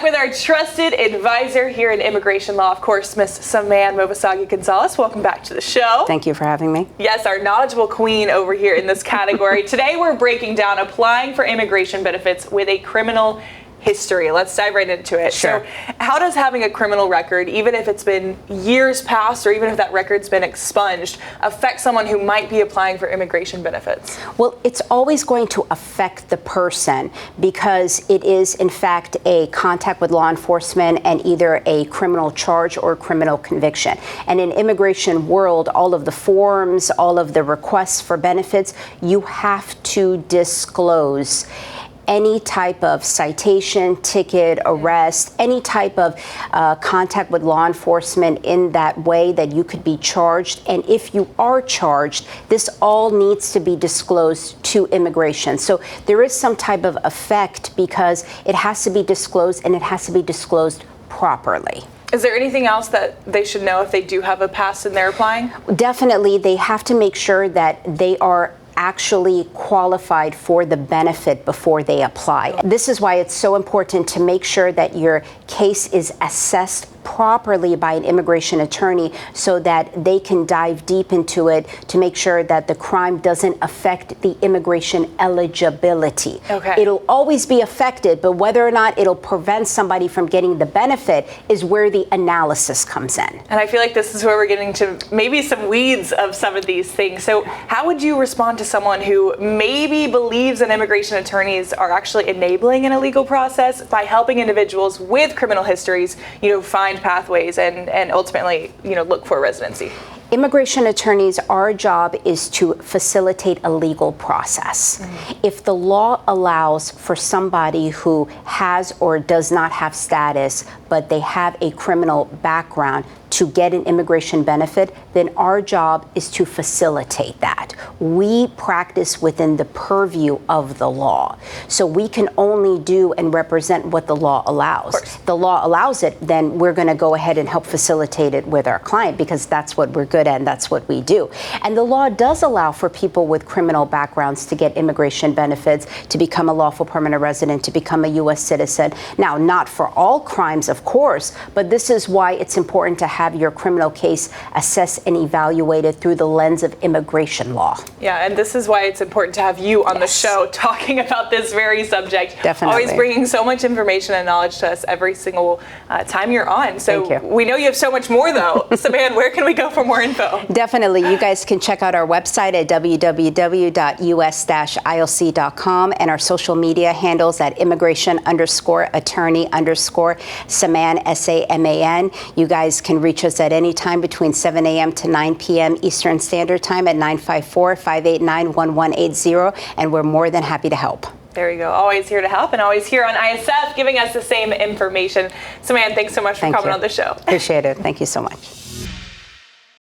with our trusted advisor here in immigration law, of course, Miss Saman Movassaghi Gonzalez. Welcome back to the show. Thank you for having me. Yes, our knowledgeable queen over here in this category. Today we're breaking down applying for immigration benefits with a criminal history. Let's dive right into it. Sure. So how does having a criminal record, even if it's been years past or even if that record's been expunged, affect someone who might be applying for immigration benefits? Well, it's always going to affect the person because it is, in fact, a contact with law enforcement and either a criminal charge or criminal conviction. And in immigration world, all of the forms, all of the requests for benefits, you have to disclose any type of citation, ticket, arrest, any type of contact with law enforcement in that way that you could be charged. And if you are charged, this all needs to be disclosed to immigration. So there is some type of effect because it has to be disclosed and it has to be disclosed properly. Is there anything else that they should know if they do have a past and they're applying? Definitely, they have to make sure that they are actually qualified for the benefit before they apply. This is why it's so important to make sure that your case is assessed properly by an immigration attorney so that they can dive deep into it to make sure that the crime doesn't affect the immigration eligibility. Okay. It'll always be affected, but whether or not it'll prevent somebody from getting the benefit is where the analysis comes in. And I feel like this is where we're getting to maybe some weeds of some of these things. So how would you respond to someone who maybe believes that immigration attorneys are actually enabling an illegal process by helping individuals with criminal histories, find pathways and ultimately, look for residency? Immigration attorneys, our job is to facilitate a legal process. Mm-hmm. If the law allows for somebody who has or does not have status, but they have a criminal background to get an immigration benefit, then our job is to facilitate that. We practice within the purview of the law. So we can only do and represent what the law allows. If the law allows it, then we're going to go ahead and help facilitate it with our client because that's what we're good at and that's what we do. And the law does allow for people with criminal backgrounds to get immigration benefits, to become a lawful permanent resident, to become a U.S. citizen. Now, not for all crimes, of course, but this is why it's important to have your criminal case assessed and evaluated through the lens of immigration law. Yeah, and this is why it's important to have you on the show talking about this very subject. Definitely. Always bringing so much information and knowledge to us every single time you're on. So we know you have so much more, though. Saman, where can we go for more info? Definitely. You guys can check out our website at www.us-ilc.com and our social media handles at immigration_attorney_Saman, S-A-M-A-N. You guys can reach us at any time between 7 a.m. to 9 p.m. Eastern Standard Time at 954-589-1180, and we're more than happy to help. There you go. Always here to help and always here on ISF giving us the same information. Saman, thanks so much for coming on the show. Appreciate it. Thank you so much.